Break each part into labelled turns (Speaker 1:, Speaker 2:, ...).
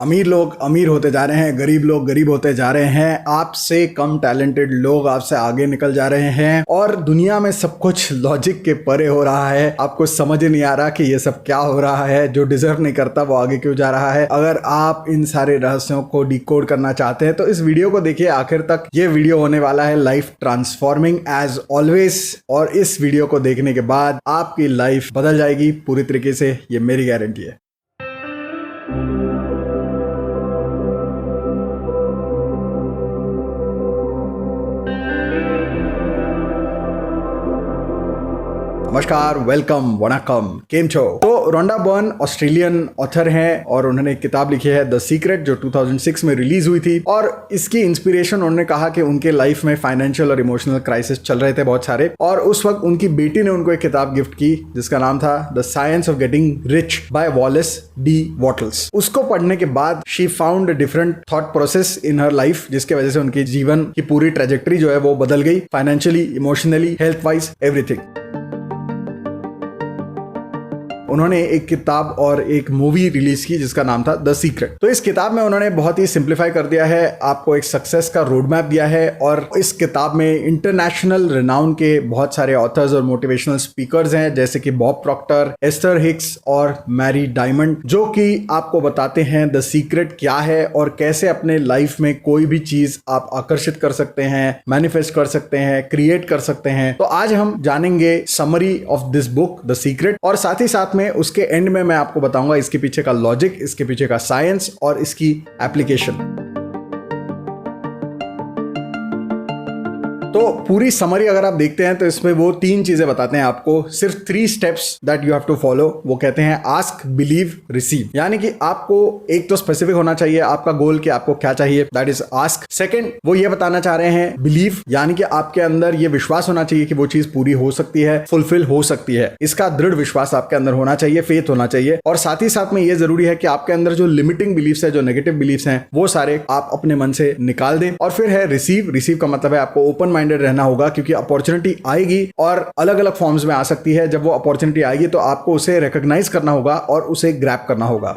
Speaker 1: अमीर लोग अमीर होते जा रहे हैं, गरीब लोग गरीब होते जा रहे हैं, आपसे कम टैलेंटेड लोग आपसे आगे निकल जा रहे हैं और दुनिया में सब कुछ लॉजिक के परे हो रहा है। आपको समझ ही नहीं आ रहा कि ये सब क्या हो रहा है। जो डिजर्व नहीं करता वो आगे क्यों जा रहा है। अगर आप इन सारे रहस्यों को डिकोड करना चाहते हैं तो इस वीडियो को देखिए आखिर तक। ये वीडियो होने वाला है लाइफ ट्रांसफॉर्मिंग एज ऑलवेज, और इस वीडियो को देखने के बाद आपकी लाइफ बदल जाएगी पूरी तरीके से, ये मेरी गारंटी है। नमस्कार, वेलकम, वणक्कम, केम छो। तो रोंडा बर्न ऑस्ट्रेलियन ऑथर हैं और उन्होंने एक किताब लिखी है द सीक्रेट, जो 2006 में रिलीज हुई थी। और इसकी इंस्पिरेशन उन्होंने कहा कि उनके लाइफ में फाइनेंशियल और इमोशनल क्राइसिस चल रहे थे बहुत सारे, और उस वक्त उनकी बेटी ने उनको एक किताब गिफ्ट की जिसका नाम था the science of getting rich by Wallace D Wattles. उसको पढ़ने के बाद she found a different thought process in her life, जिसके वजह से उनकी जीवन की पूरी ट्रेजेक्टरी जो है वो बदल गई, financially, emotionally, health wise, everything. उन्होंने एक किताब और एक मूवी रिलीज की जिसका नाम था द सीक्रेट। तो इस किताब में उन्होंने बहुत ही सिंप्लीफाई कर दिया है, आपको एक सक्सेस का रोड मैप दिया है। और इस किताब में इंटरनेशनल रिनाउन के बहुत सारे ऑथर्स और मोटिवेशनल स्पीकर्स हैं, जैसे कि बॉब प्रॉक्टर, एस्थर हिक्स और मैरी डायमंड, जो कि आपको बताते हैं द सीक्रेट क्या है और कैसे अपने लाइफ में कोई भी चीज आप आकर्षित कर सकते हैं, मैनिफेस्ट कर सकते हैं, क्रिएट कर सकते हैं। तो आज हम जानेंगे summary of this book the secret, और साथ ही साथ उसके एंड में मैं आपको बताऊंगा इसके पीछे का लॉजिक, इसके पीछे का साइंस और इसकी एप्लीकेशन। तो पूरी समरी अगर आप देखते हैं तो इसमें वो 3 चीजें बताते हैं आपको, सिर्फ 3 steps that you have to follow. वो कहते हैं आस्क, बिलीव, रिसीव। यानी कि आपको एक तो स्पेसिफिक होना चाहिए आपका गोल कि आपको क्या चाहिए, दैट इज आस्क। सेकंड, वो ये बताना चाह रहे हैं बिलीव, यानी कि आपके अंदर ये विश्वास होना चाहिए कि वो चीज पूरी हो सकती है, फुलफिल हो सकती है। इसका दृढ़ विश्वास आपके अंदर होना चाहिए, फेथ होना चाहिए। और साथ ही साथ में ये जरूरी है कि आपके अंदर जो लिमिटिंग बिलीव्स है, जो नेगेटिव बिलीव्स हैं, वो सारे आप अपने मन से निकाल दें। और फिर है रिसीव। रिसीव का मतलब है आपको ओपन माइंडेड रहना होगा, क्योंकि अपॉर्चुनिटी आएगी और अलग अलग फॉर्म्स में आ सकती है। जब वो अपॉर्चुनिटी आएगी तो आपको उसे रिकॉग्नाइज करना होगा और उसे ग्रैब करना होगा।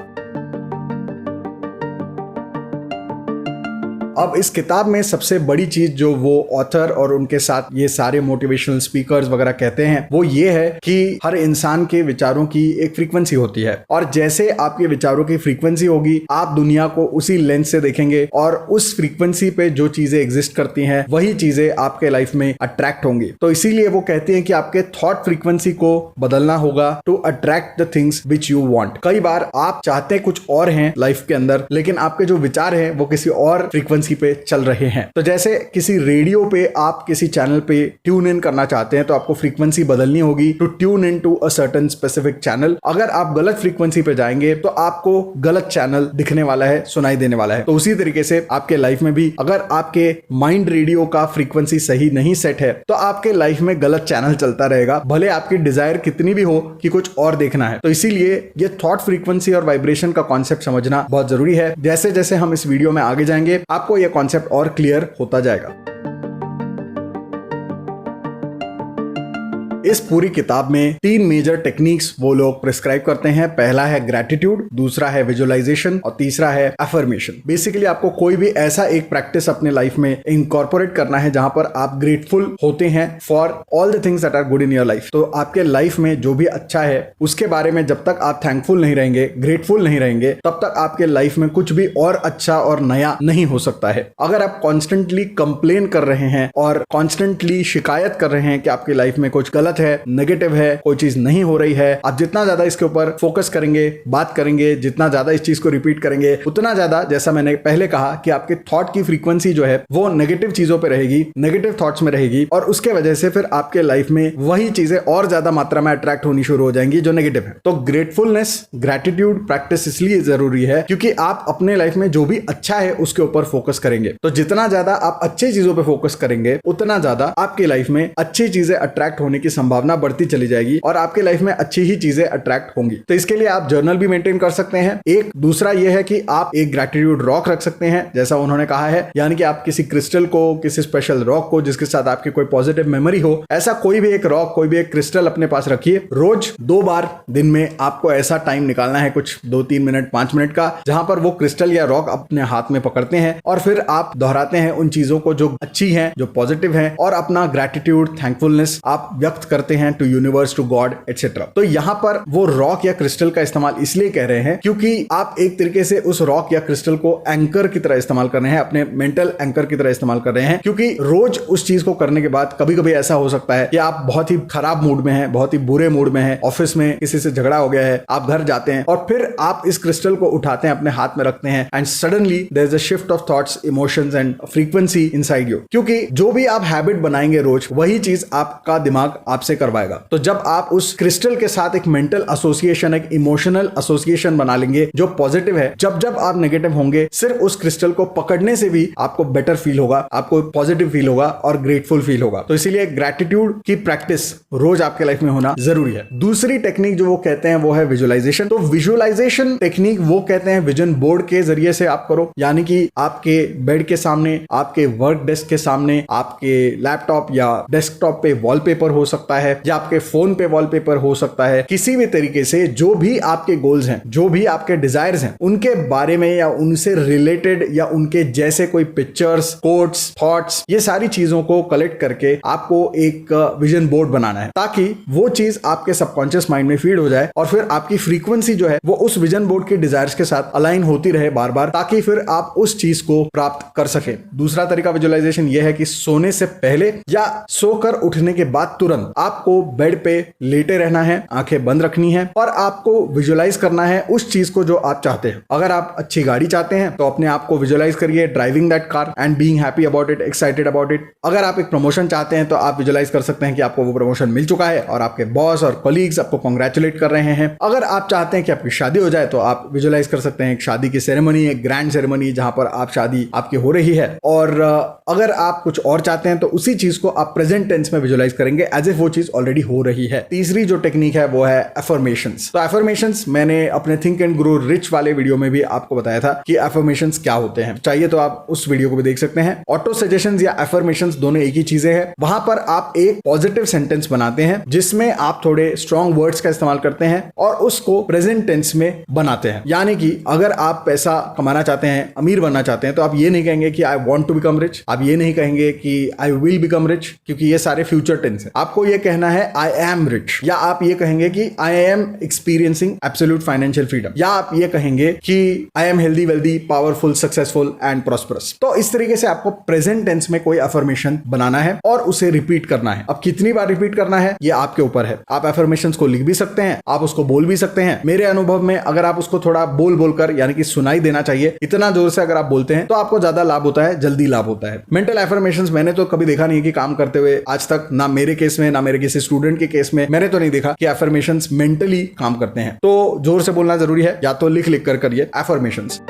Speaker 1: अब इस किताब में सबसे बड़ी चीज जो वो ऑथर और उनके साथ ये सारे मोटिवेशनल स्पीकर्स वगैरह कहते हैं वो ये है कि हर इंसान के विचारों की एक फ्रीक्वेंसी होती है, और जैसे आपके विचारों की फ्रीक्वेंसी होगी आप दुनिया को उसी लेंस से देखेंगे, और उस फ्रीक्वेंसी पे जो चीजें एग्जिस्ट करती हैं वही चीजें आपके लाइफ में अट्रैक्ट होंगी। तो इसीलिए वो कहते हैं कि आपके थॉट फ्रीक्वेंसी को बदलना होगा to attract the things which you want. कई बार आप चाहते कुछ और हैं लाइफ के अंदर, लेकिन आपके जो विचार हैं वो किसी और फ्रीक्वेंसी पे चल रहे हैं। तो जैसे किसी रेडियो पे आप किसी चैनल पे ट्यून इन करना चाहते हैं तो आपको फ्रीक्वेंसी बदलनी होगी to tune in to a certain specific channel. अगर आप गलत फ्रीक्वेंसी पे जाएंगे तो आपको गलत चैनल दिखने वाला है, सुनाई देने वाला है। तो उसी तरीके से आपके लाइफ में भी अगर आपके माइंड रेडियो का फ्रीक्वेंसी सही नहीं सेट है तो आपके लाइफ में गलत चैनल चलता रहेगा, भले आपकी डिजायर कितनी भी हो कि कुछ और देखना है। तो इसीलिए ये थॉट फ्रीक्वेंसी और वाइब्रेशन का कॉन्सेप्ट समझना बहुत जरूरी है। जैसे जैसे हम इस वीडियो में आगे जाएंगे आपको यह कॉन्सेप्ट और क्लियर होता जाएगा। इस पूरी किताब में 3 मेजर टेक्निक्स वो लोग प्रिस्क्राइब करते हैं। पहला है ग्रैटिट्यूड, दूसरा है विजुअलाइजेशन और तीसरा है अफर्मेशन। बेसिकली आपको कोई भी ऐसा एक प्रैक्टिस अपने लाइफ में इनकॉर्पोरेट करना है जहां पर आप ग्रेटफुल होते हैं for all the things that are good in your life. तो आपके लाइफ में जो भी अच्छा है उसके बारे में जब तक आप थैंकफुल नहीं रहेंगे, ग्रेटफुल नहीं रहेंगे, तब तक आपके लाइफ में कुछ भी और अच्छा और नया नहीं हो सकता है। अगर आप कॉन्स्टेंटली कंप्लेन कर रहे हैं और कॉन्स्टेंटली शिकायत कर रहे हैं कि आपकी लाइफ में कुछ गलत है, नेगेटिव है, कोई चीज नहीं हो रही है, आप जितना ज्यादा इसके ऊपर फोकस करेंगे, बात करेंगे, जितना ज्यादा इस चीज को रिपीट करेंगे, उतना ज्यादा, जैसा मैंने पहले कहा, कि आपके थॉट की फ्रीक्वेंसी जो है वो नेगेटिव चीजों पे रहेगी, नेगेटिव थॉट्स में रहेगी, और उसके वजह से फिर आपके लाइफ में वही चीजें और ज्यादा मात्रा में अट्रैक्ट होनी शुरू हो जाएंगी जो नेगेटिव है। तो ग्रेटफुलनेस, ग्रैटिट्यूड प्रैक्टिस इसलिए जरूरी है क्योंकि आप अपने लाइफ में जो भी अच्छा है उसके ऊपर फोकस करेंगे। तो जितना ज्यादा आप अच्छी चीजों पर फोकस करेंगे उतना ज्यादा आपकी लाइफ में अच्छी चीजें अट्रैक्ट होने की संभावना बढ़ती चली जाएगी और आपके लाइफ में अच्छी ही चीजें अट्रैक्ट होंगी। तो इसके लिए आप जर्नल भी मेंटेन कर सकते हैं। एक दूसरा यह है कि आप एक ग्रैटिट्यूड रॉक रख सकते हैं, जैसा उन्होंने कहा है, यानी कि आप किसी क्रिस्टल को, किसी स्पेशल रॉक को जिसके साथ आपकी कोई पॉजिटिव मेमोरी हो, ऐसा कोई भी एक रॉक, कोई भी एक क्रिस्टल अपने पास रखिए। रोज 2 बार दिन में आपको ऐसा टाइम निकालना है, कुछ 2-3 मिनट 5 मिनट का, जहां पर वो क्रिस्टल या रॉक अपने हाथ में पकड़ते हैं और फिर आप दोहराते हैं उन चीजों को जो अच्छी हैं, जो पॉजिटिव हैं, और अपना ग्रैटिट्यूड, थैंकफुलनेस आप व्यक्त करते हैं to universe, to God etcetera. तो यहां पर वो रॉक या क्रिस्टल का इस्तेमाल इसलिए कह रहे हैं क्योंकि आप एक तरीके से उस रॉक या क्रिस्टल को एंकर की तरह इस्तेमाल कर रहे हैं, अपने मेंटल एंकर की तरह इस्तेमाल कर रहे हैं, क्योंकि रोज उस चीज को करने के बाद कभी कभी ऐसा हो सकता है कि आप बहुत ही खराब मूड में हैं, बहुत ही बुरे मूड में हैं, ऑफिस में किसी से झगड़ा हो गया है, आप घर जाते हैं और फिर आप इस क्रिस्टल को उठाते हैं, अपने हाथ में रखते हैं, and suddenly there is a shift of thoughts, emotions and frequency inside you. क्योंकि जो भी आप हैबिट बनाएंगे रोज, वही चीज आपका दिमाग आपसे करवाएगा। तो जब आप उस क्रिस्टल के साथ एक मेंटल एसोसिएशन, एक इमोशनल एसोसिएशन बना लेंगे जो पॉजिटिव है, जब जब आप नेगेटिव होंगे, सिर्फ उस क्रिस्टल को पकड़ने से भी आपको बेटर फील होगा, आपको पॉजिटिव फील होगा और ग्रेटफुल फील होगा। तो इसीलिए ग्रैटिट्यूड की प्रैक्टिस रोज आपके लाइफ में होना जरूरी है। दूसरी टेक्निक जो वो कहते हैं वो है विजुअलाइजेशन। तो विजुअलाइजेशन टेक्निक वो कहते हैं विजन बोर्ड के जरिए से आप करो, यानी कि आपके बेड के सामने, आपके वर्क डेस्क के सामने, आपके लैपटॉप या डेस्कटॉप पे वॉलपेपर हो सकता है, या आपके फोन पे वॉलपेपर हो सकता है। किसी भी तरीके से जो भी आपके गोल्स हैं, जो भी आपके डिजायर्स हैं, उनके बारे में या उनसे रिलेटेड या उनके जैसे कोई पिक्चर्स, कोट्स, थॉट्स, ये सारी चीजों को कलेक्ट करके आपको एक विजन बोर्ड बनाना है, ताकि वो चीज आपके सबकॉन्शियस माइंड में फीड हो जाए और फिर आपकी फ्रीक्वेंसी जो है वो उस विजन बोर्ड के डिजायर्स के साथ अलाइन होती रहे बार बार, ताकि फिर आप उस चीज को प्राप्त कर सके। दूसरा तरीका विजुअलाइजेशन यह है कि सोने से पहले या सोकर उठने के बाद तुरंत आपको बेड पे लेटे रहना है, आंखें बंद रखनी है और आपको विजुअलाइज करना है उस चीज को जो आप चाहते हैं। अगर आप अच्छी गाड़ी चाहते हैं तो अपने आप को विजुअलाइज करिए driving that car and being happy about it, excited about it. अगर आप एक प्रमोशन चाहते हैं तो आप विजुअलाइज कर सकते हैं कि आपको वो प्रमोशन मिल चुका है और आपके बॉस और कलीग्स आपको कांग्रेचुलेट कर रहे हैं। अगर आप चाहते हैं कि आपकी शादी हो जाए तो आप विजुअलाइज कर सकते हैं एक शादी की सेरेमनी, एक ग्रैंड सेरेमनी जहां पर आप शादी आपकी हो रही है। और अगर आप कुछ और चाहते हैं तो उसी चीज को आप प्रेजेंट टेंस में विजुअलाइज करेंगे एज इफ वो चीज ऑलरेडी हो रही है। तीसरी जो टेक्निक है वो है अफर्मेशंस। तो अफर्मेशंस मैंने अपने थिंक एंड ग्रो रिच वाले वीडियो में भी आपको बताया था कि अफर्मेशंस क्या होते हैं, चाहिए तो आप उस वीडियो को भी देख सकते हैं। ऑटो सजेशंस या अफर्मेशंस दोनों एक ही चीजें हैं। वहां पर आप एक पॉजिटिव सेंटेंस बनाते हैं जिसमें आप थोड़े स्ट्रॉन्ग वर्ड्स का इस्तेमाल करते हैं और उसको प्रेजेंट टेंस में बनाते हैं। यानी कि अगर आप पैसा कमाना चाहते हैं, अमीर बनना चाहते हैं, तो आप ये नहीं कहेंगे कि I want to become rich, आप ये नहीं कहेंगे कि आई विल बिकम रिच, क्योंकि ये सारे फ्यूचर टेंस है। आपको ये कहना है आई एम रिच, या आप ये कहेंगे कि I am experiencing absolute financial freedom, या आप ये कहेंगे कि I am healthy, wealthy, powerful, successful and prosperous. तो इस तरीके से आपको प्रेजेंट टेंस में कोई अफर्मेशन बनाना है और उसे रिपीट करना है। अब कितनी बार रिपीट करना है ये आपके ऊपर है। आप अफर्मेशंस को लिख भी सकते हैं, आप उसको बोल भी सकते हैं। मेरे अनुभव में अगर आप उसको थोड़ा बोल बोलकर, यानी कि सुनाई देना चाहिए, इतना जोर से अगर आप बोलते हैं तो आपको ज्यादा लाभ होता है, जल्दी लाभ होता है। मेंटल अफर्मेशंस मैंने तो कभी देखा नहीं है कि काम करते हुए आज तक, ना मेरे केस में ना मेरे किसी स्टूडेंट के केस में मैंने तो नहीं देखा कि अफर्मेशंस मेंटली काम करते हैं। तो जोर से बोलना जरूरी है, या तो लिख लिख कर करिए अफर्मेशंस।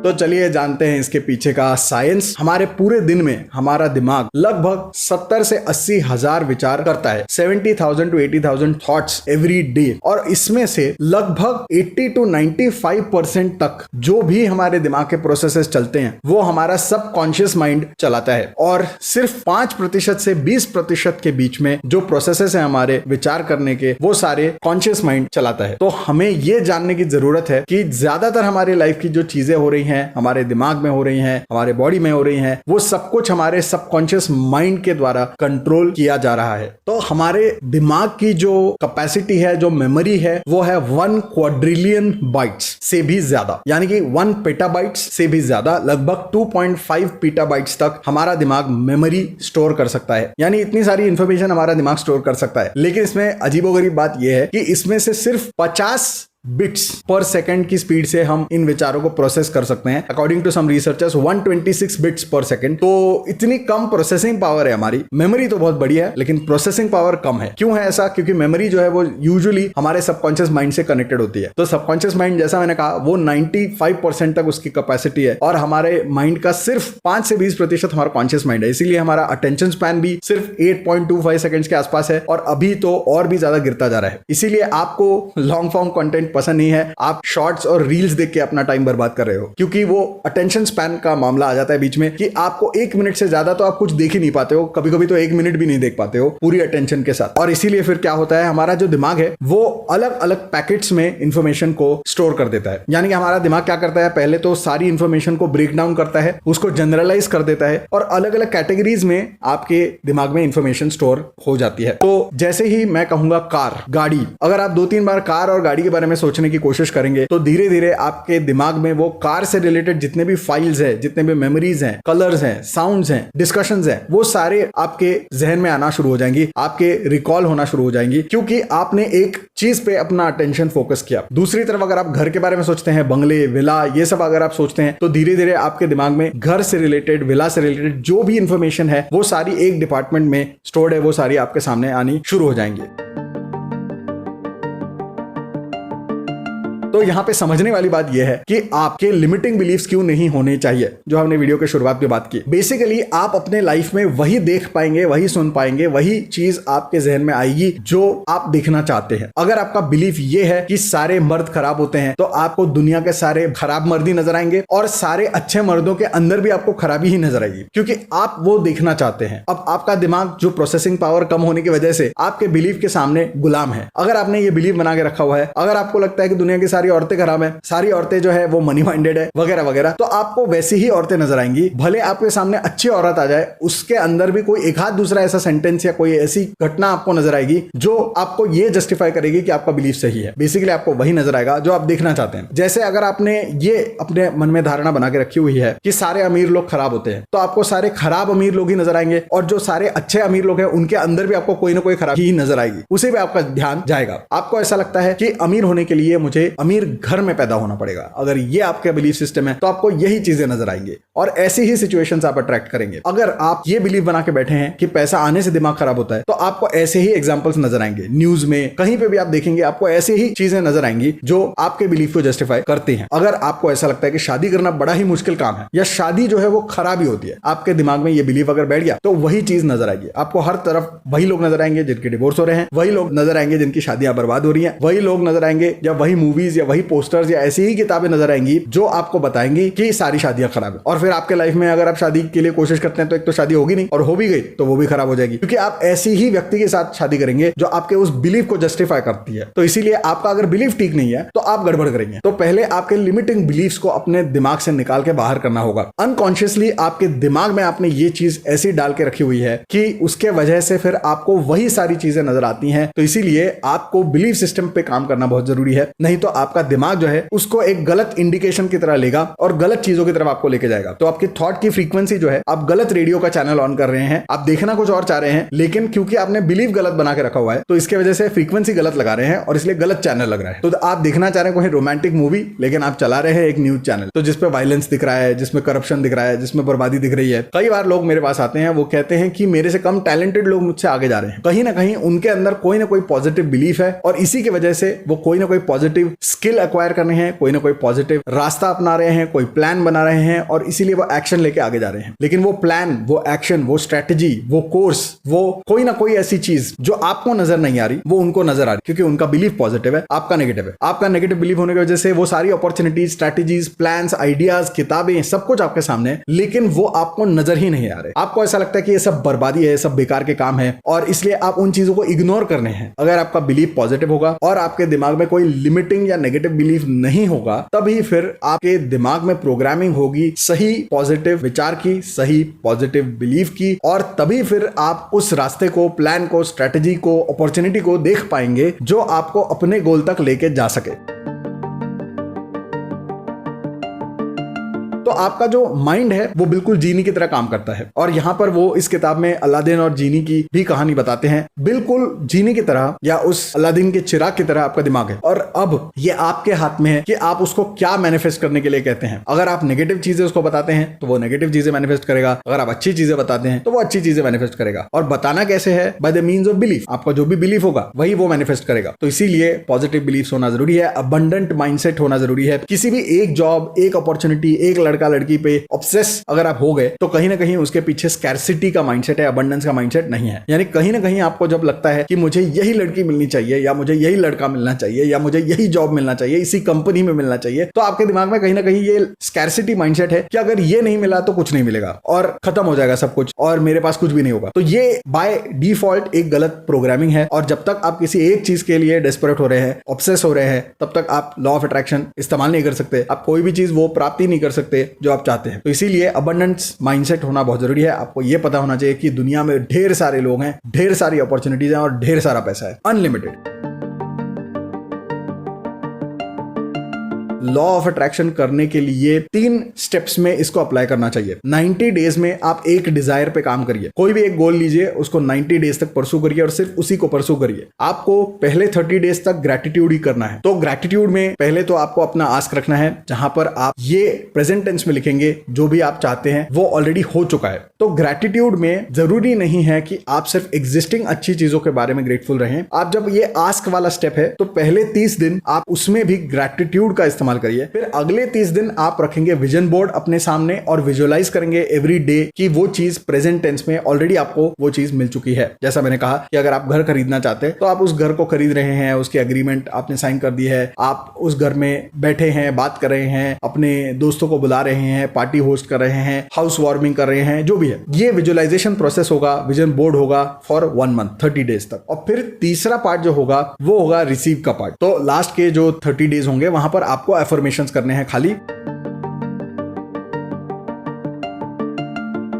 Speaker 1: तो चलिए जानते हैं इसके पीछे का साइंस। हमारे पूरे दिन में हमारा दिमाग लगभग 70 से 80 हजार विचार करता है, 70,000 to 80,000 थॉट्स एवरी डे। और इसमें से लगभग 80 to 95% तक जो भी हमारे दिमाग के प्रोसेसेस चलते हैं वो हमारा सबकॉन्शियस माइंड चलाता है, और सिर्फ 5% से 20% के बीच में जो प्रोसेसेस है हमारे विचार करने के, वो सारे कॉन्शियस माइंड चलाता है। तो हमें ये जानने की जरूरत है कि ज्यादातर हमारी लाइफ की जो चीजें हो रही हैं, हमारे दिमाग में हो रही हैं, हमारे बॉडी में हो रही हैं, वो सब कुछ हमारे सबकॉन्शियस माइंड के द्वारा कंट्रोल किया जा रहा है। तो हमारे दिमाग की जो कैपेसिटी है, जो मेमोरी है, वो है 1 क्वाड्रिलियन बाइट्स से भी ज्यादा, यानी कि 1 पेटाबाइट्स से भी ज्यादा, लगभग 2.5 पीटाबाइट्स तक हमारा दिमाग मेमोरी स्टोर कर सकता है। यानी इतनी सारी इंफॉर्मेशन हमारा दिमाग स्टोर कर सकता है। लेकिन इसमें अजीबोगरीब बात यह है कि इसमें से सिर्फ 50 बिट्स पर सेकंड की स्पीड से हम इन विचारों को प्रोसेस कर सकते हैं। According to some researchers 126 bits per second. तो इतनी कम प्रोसेसिंग पावर है हमारी। मेमोरी तो बहुत बढ़िया है लेकिन प्रोसेसिंग पावर कम है। क्यों है ऐसा? क्योंकि मेमोरी जो है वो यूजुअली हमारे सबकॉन्शियस माइंड से कनेक्टेड होती है। तो सबकॉन्शियस माइंड, जैसा मैंने कहा, वो 95% तक उसकी कैपेसिटी है और हमारे माइंड का सिर्फ 5 से 20% हमारा कॉन्शियस माइंड है। इसीलिए हमारा अटेंशन स्पैन भी सिर्फ 8.25 सेकंड्स के आसपास है और अभी तो और भी ज्यादा गिरता जा रहा है। इसीलिए आपको लॉन्ग फॉर्म कंटेंट पसंद नहीं है, आप शॉर्ट्स और रील्स देख के अपना टाइम बर्बाद कर रहे हो, क्योंकि वो अटेंशन स्पैन का मामला आ जाता है बीच में कि आपको 1 मिनट से ज्यादा तो आप कुछ देख ही नहीं पाते हो, कभी कभी तो 1 मिनट भी नहीं देख पाते हो पूरी अटेंशन के साथ। और इसीलिए फिर क्या होता है, हमारा जो दिमाग है वो अलग अलग पैकेट्स में इंफॉर्मेशन को स्टोर कर देता है। यानी कि हमारा दिमाग क्या करता है, पहले तो सारी इंफॉर्मेशन को ब्रेक डाउन करता है, उसको जनरलाइज कर देता है और अलग अलग कैटेगरीज में आपके दिमाग में इंफॉर्मेशन स्टोर हो जाती है। तो जैसे ही मैं कहूंगा कार, गाड़ी, अगर आप 2-3 बार कार और गाड़ी के बारे में सोचने की कोशिश करेंगे तो धीरे धीरे आपके दिमाग में वो कार से रिलेटेड जितने भी फाइल्स है, जितने भी मेमोरीज हैं, कलर्स हैं, साउंड्स हैं, डिस्कशंस हैं, वो सारे आपके जहन में आना शुरू हो जाएंगी, आपके रिकॉल होना शुरू हो जाएंगी, क्योंकि आपने एक चीज पे अपना अटेंशन फोकस किया। दूसरी तरफ अगर आप घर के बारे में सोचते हैं, बंगले, विला, ये सब अगर आप सोचते हैं तो धीरे धीरे आपके दिमाग में घर से रिलेटेड, विला से रिलेटेड जो भी इंफॉर्मेशन है वो सारी एक डिपार्टमेंट में स्टोर्ड है, वो सारी आपके सामने आनी शुरू हो जाएंगी। तो यहां पे समझने वाली बात यह है कि आपके लिमिटिंग बिलीफ्स क्यों नहीं होने चाहिए, जो हमने वीडियो के शुरुआत में बात की। बेसिकली आप अपने लाइफ में वही देख पाएंगे, वही सुन पाएंगे, वही चीज आपके जहन में आएगी जो आप देखना चाहते हैं। अगर आपका बिलीफ ये है कि सारे मर्द खराब होते हैं तो आपको दुनिया के सारे खराब मर्द ही नजर आएंगे और सारे अच्छे मर्दों के अंदर भी आपको खराबी ही नजर आएगी, क्योंकि आप वो देखना चाहते हैं। अब आपका दिमाग जो प्रोसेसिंग पावर कम होने की वजह से आपके बिलीफ के सामने गुलाम है। अगर आपने ये बिलीफ बना के रखा हुआ है, अगर आपको लगता है कि दुनिया की सारी औरतें खराब है, सारी औरतें जो है वो मनी माइंडेड है वगैरह वगैरह, तो आपको वैसी ही औरतें नजर आएंगी। भले आपके सामने अच्छी औरत आ जाए, उसके अंदर भी कोई एक हाथ दूसरा ऐसा सेंटेंस या कोई ऐसी घटना आपको नजर आएगी जो आपको ये जस्टिफाई करेगी कि आपका बिलीफ सही है। बेसिकली आपको वही नजर आएगा जो आप देखना चाहते हैं। जैसे अगर आपने ये अपने मन में धारणा बना के रखी हुई है कि सारे अमीर लोग खराब होते हैं, तो आपको सारे खराब अमीर लोग ही नजर आएंगे और जो सारे अच्छे अमीर लोग हैं उनके अंदर भी आपको कोई ना कोई खराबी ही नजर आएगी, उसी पे आपका ध्यान जाएगा। आपको ऐसा लगता है कि अमीर होने के लिए मुझे अमीर घर में पैदा होना पड़ेगा। अगर ये आपका बिलीफ सिस्टम है तो आपको यही चीजें नजर आएंगी और ऐसी ही सिचुएशंस आप अट्रैक्ट करेंगे। अगर आप ये बिलीफ बना के बैठे हैं कि पैसा आने से दिमाग खराब होता है तो आपको ऐसे ही एग्जांपल्स नजर आएंगे। न्यूज में कहीं पे भी आप देखेंगे आपको ऐसे ही चीजें नजर आएंगी जो आपके बिलीफ को जस्टिफाई करती हैं। अगर आपको ऐसा लगता है कि शादी करना बड़ा ही मुश्किल काम है या शादी जो है वो खराबी होती है, आपके दिमाग में ये बिलीफ अगर बैठ गया तो वही चीज नजर आएगी। आपको हर तरफ वही लोग नजर आएंगे जिनके डिवोर्स हो रहे हैं, वही लोग नजर आएंगे जिनकी शादियां बर्बाद हो रही हैं, वही लोग नजर आएंगे या वही मूवीज या वही पोस्टर्स या ऐसी ही किताबें नजर आएंगी जो आपको बताएंगी कि सारी शादियां खराब है। और फिर आपके लाइफ में अगर आप शादी के लिए कोशिश करते हैं तो एक तो शादी होगी नहीं और हो भी गई तो वो भी खराब हो जाएगी, क्योंकि आप ऐसी ही व्यक्ति के साथ शादी करेंगे जो आपके उस बिलीफ को जस्टिफाई करती है। तो इसीलिए आपका अगर बिलीफ ठीक नहीं है तो आप गड़बड़ करेंगे। तो पहले आपके लिमिटिंग बिलीफ्स को अपने दिमाग से निकाल के बाहर करना होगा। अनकॉन्शियसली आपके दिमाग में आपने ये चीज ऐसी डाल के रखी हुई है कि उसके वजह से फिर आपको वही सारी चीजें नजर आती हैं। तो इसीलिए आपको बिलीफ सिस्टम पे काम करना बहुत जरूरी है, नहीं तो आपका दिमाग जो है उसको एक गलत इंडिकेशन की तरह लेगा और गलत चीजों की तरफ आपको लेके जाएगा। तो आपकी थॉट की फ्रीक्वेंसी जो है, आप गलत रेडियो का चैनल ऑन कर रहे हैं, आप देखना कुछ और चाह रहे हैं, लेकिन क्योंकि आपने बिलीफ गलत बना के रखा हुआ है तो इसके वजह से फ्रीक्वेंसी गलत लगा रहे हैं और इसलिए गलत चैनल लग रहा है। तो आप देखना चाह रहे हैं कोई रोमांटिक मूवी, लेकिन आप चला रहे हैं एक न्यूज चैनल, तो जिसपे वायलेंस दिख रहा है, जिसमें करप्शन दिख रहा है, जिसमें बर्बादी दिख रही है। कई बार लोग मेरे पास आते हैं, वो कहते हैं कि मेरे से कम टैलेंटेड लोग मुझसे आगे जा रहे हैं। कहीं ना कहीं उनके अंदर कोई ना कोई पॉजिटिव बिलीफ है और इसी की वजह से वो कोई ना कोई पॉजिटिव स्किल एक्वायर कर रहे हैं, कोई ना कोई पॉजिटिव रास्ता अपना रहे हैं, कोई प्लान बना रहे हैं और इसीलिए वो एक्शन लेके आगे जा रहे हैं। लेकिन वो प्लान, वो एक्शन, वो स्ट्रेटेजी, वो कोर्स, वो कोई ना कोई ऐसी चीज जो आपको नजर नहीं आ रही वो उनको नजर आ रही, क्योंकि उनका बिलीफ पॉजिटिव है, आपका नेगेटिव है। आपका नेगेटिव बिलीफ होने की वजह से वो सारी अपॉर्चुनिटीज, स्ट्रेटेजीज, प्लान्स, आइडियाज, किताबें, सब कुछ आपके सामने है, लेकिन वो आपको नजर ही नहीं आ रहे। आपको ऐसा लगता है कि ये सब बर्बादी है, सब बेकार के काम है और इसलिए आप उन चीजों को इग्नोर करने हैं। अगर आपका बिलीफ पॉजिटिव होगा और आपके दिमाग में कोई लिमिटिंग या नेगेटिव बिलीफ नहीं होगा, तभी फिर आपके दिमाग में प्रोग्रामिंग होगी सही पॉजिटिव विचार की, सही पॉजिटिव बिलीफ की, और तभी फिर आप उस रास्ते को, प्लान को, स्ट्रेटेजी को, अपॉर्चुनिटी को देख पाएंगे जो आपको अपने गोल तक लेके जा सके। तो आपका जो माइंड है वो बिल्कुल जीनी की तरह काम करता है। और यहाँ पर वो इस किताब में अलादीन और जीनी की भी कहानी बताते हैं, बिल्कुल जीनी की तरह या उस अलादीन के चिराग की तरह आपका दिमाग है और अब ये आपके हाथ में है कि आप उसको क्या मैनिफेस्ट करने के लिए कहते हैं। अगर आप नेगेटिव चीजें उसको बताते हैं तो वो नेगेटिव चीजें मैनिफेस्ट करेगा, अगर आप अच्छी चीजें बताते हैं तो वो अच्छी चीजें मैनिफेस्ट करेगा। और बताना कैसे है? By the means of belief. आपका जो भी बिलीफ होगा वही वो मैनिफेस्ट करेगा। तो इसीलिए पॉजिटिव बिलीफ होना जरूरी है, अबंडेंट माइंडसेट होना जरूरी है। किसी भी एक जॉब, एक अपॉर्चुनिटी, एक लड़का लड़की पे ऑब्सेस अगर आप हो गए तो कहीं ना कहीं उसके पीछे स्कैर्सिटी का माइंडसेट है, अबंडेंस का माइंडसेट नहीं है। यानी कहीं ना कहीं आपको जब लगता है कि मुझे यही लड़की मिलनी चाहिए या मुझे यही लड़का मिलना चाहिए या मुझे यही जॉब मिलना चाहिए, इसी कंपनी में मिलना चाहिए, तो आपके दिमाग में कहीं ना कहीं ये स्कैर्सिटी माइंडसेट है कि अगर ये नहीं मिला तो कुछ नहीं मिलेगा और खत्म हो जाएगा सब कुछ और मेरे पास कुछ भी नहीं होगा। तो ये बाय डिफॉल्ट एक गलत प्रोग्रामिंग है। और जब तक आप किसी एक चीज के लिए डेस्परेट हो रहे हैं, ऑब्सेस हो रहे हैं, तब तक आप लॉ ऑफ अट्रैक्शन इस्तेमाल नहीं कर सकते। आप कोई भी चीज वो प्राप्ति नहीं कर सकते जो आप चाहते हैं। तो इसीलिए अबंडेंस माइंडसेट होना बहुत जरूरी है। आपको ये पता होना चाहिए कि दुनिया में ढेर सारे लोग हैं, ढेर सारी अपॉर्चुनिटीज हैं और ढेर सारा पैसा है, अनलिमिटेड। लॉ ऑफ अट्रैक्शन करने के लिए 3 स्टेप्स में इसको अप्लाई करना चाहिए। 90 डेज में आप एक डिजायर पे काम करिए। कोई भी एक गोल लीजिए, उसको 90 डेज तक परसू करिए और सिर्फ उसी को परसू करिए। आपको पहले 30 डेज तक ग्रेटिट्यूड ही करना है। तो ग्रेटिट्यूड में पहले तो आपको अपना आस्क रखना है, जहां पर आप ये प्रेजेंट टेंस में लिखेंगे जो भी आप चाहते हैं वो ऑलरेडी हो चुका है। तो ग्रेटिट्यूड में जरूरी नहीं है कि आप सिर्फ एग्जिस्टिंग अच्छी चीजों के बारे में ग्रेटफुल रहें। आप जब ये आस्क वाला स्टेप है तो पहले 30 दिन आप उसमें भी ग्रेटिट्यूड का इस्तेमाल करिए। फिर अगले 30 दिन आप रखेंगे विजन बोर्ड अपने सामने और विजुअलाइज करेंगे एवरी डे कि वो चीज प्रेजेंट टेंस में ऑलरेडी आपको वो चीज मिल चुकी है। जैसा मैंने कहा कि अगर आप घर खरीदना चाहते हैं तो आप उस घर को खरीद रहे हैं, उसके एग्रीमेंट आपने साइन कर दी है, आप उस घर में बैठे हैं, बात कर रहे हैं, अपने दोस्तों को बुला रहे हैं, पार्टी होस्ट कर रहे हैं, हाउस वार्मिंग कर रहे हैं, जो भी है, ये विजुअलाइजेशन प्रोसेस होगा, विजन बोर्ड होगा फॉर 1 मंथ 30 डेज तक। और फिर तीसरा पार्ट जो होगा वो होगा रिसीव का पार्ट। तो लास्ट के जो 30 डेज होंगे वहां पर आपको एफर्मेशन करने हैं खाली।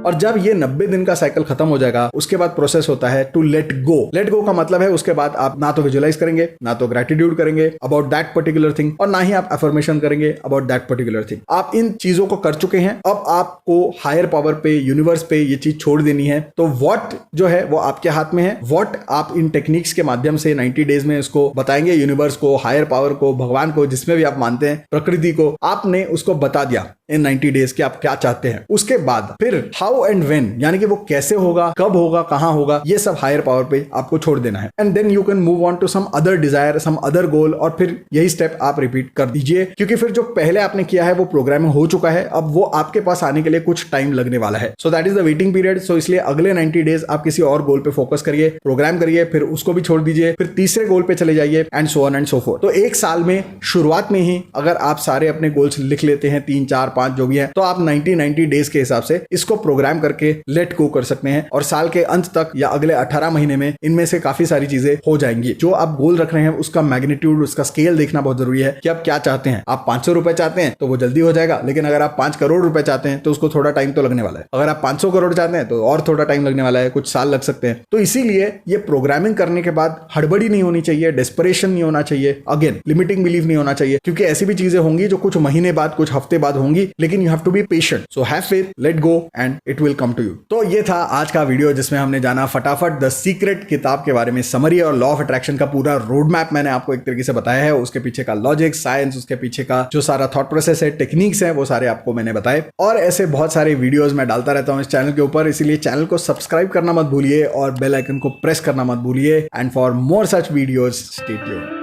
Speaker 1: और जब ये 90 दिन का साइकिल खत्म हो जाएगा उसके बाद प्रोसेस होता है to let go. Let go का मतलब है उसके बाद आप ना तो विजुअलाइज करेंगे, ना तो ग्रेटिट्यूड करेंगे अबाउट दैट पर्टिकुलर थिंग, और ना ही आप अफर्मेशन करेंगे अबाउट दैट पर्टिकुलर थिंग। आप इन चीजों को कर चुके हैं। अब आपको हायर पावर पे, यूनिवर्स पे ये चीज छोड़ देनी है। तो व्हाट जो है वो आपके हाथ में है। व्हाट आप इन टेक्निक्स के माध्यम से 90 डेज में इसको बताएंगे यूनिवर्स को, हायर पावर को, भगवान को, जिसमें भी आप मानते हैं, प्रकृति को, आपने उसको बता दिया इन 90 डेज कि आप क्या चाहते हैं। उसके बाद फिर हाउ एंड व्हेन, यानी कि वो कैसे होगा, कब होगा, कहां होगा, ये सब हायर पावर पे आपको छोड़ देना है। And then you can move on to some other desire, some other goal, और फिर यही स्टेप आप रिपीट कर दीजिए, क्योंकि फिर जो पहले आपने किया है वो प्रोग्रामिंग हो चुका है। अब वो आपके पास आने के लिए कुछ टाइम लगने वाला है। So that is the waiting period. So इसलिए अगले 90 डेज आप किसी और गोल पे फोकस करिए, प्रोग्राम करिए, फिर उसको भी छोड़ दीजिए, फिर तीसरे गोल पे चले जाइए, and so on and so fourth. तो एक साल में शुरुआत में ही अगर आप सारे अपने गोल्स लिख लेते हैं, 3, 4, 5 जो भी है, तो आप 90 डेज के हिसाब से इसको प्रोग्राम करके लेट गो कर सकते हैं। और साल के अंत तक या अगले 18 महीने में इनमें से काफी सारी चीजें हो जाएंगी। जो आप गोल रख रहे हैं उसका मैग्नीट्यूड, उसका स्केल देखना बहुत जरूरी है कि आप क्या चाहते हैं। आप 500 रुपए चाहते हैं तो वो जल्दी हो जाएगा, लेकिन अगर आप 5 करोड़ रुपए चाहते हैं तो उसको थोड़ा टाइम तो लगने वाला है। अगर आप 500 करोड़ चाहते हैं तो और थोड़ा टाइम लगने वाला है, कुछ साल लग सकते हैं। तो इसीलिए ये प्रोग्रामिंग करने के बाद हड़बड़ी नहीं होनी चाहिए, डेस्परेशन नहीं होना चाहिए, अगेन लिमिटिंग बिलीफ नहीं होना चाहिए, क्योंकि ऐसी भी चीजें होंगी जो कुछ महीने बाद, कुछ हफ्ते बाद होंगी, लेकिन you have to be patient. So have faith, let go and it will come to you. तो ये था आज का वीडियो जिसमें हमने जाना फटाफट द सीक्रेट किताब के बारे में, समरी और लॉ ऑफ अट्रैक्शन का पूरा रोड मैप मैंने आपको एक तरीके से बताया है। उसके पीछे का लॉजिक, साइंस, उसके पीछे का जो सारा थॉट प्रोसेस है, टेक्निक्स है, वो सारे आपको मैंने बताए। और ऐसे बहुत सारे वीडियोस मैं डालता रहता हूं इस चैनल के ऊपर, इसीलिए चैनल को सब्सक्राइब करना मत भूलिए और बेल आइकन को प्रेस करना मत भूलिए। And for more such videos stay tuned.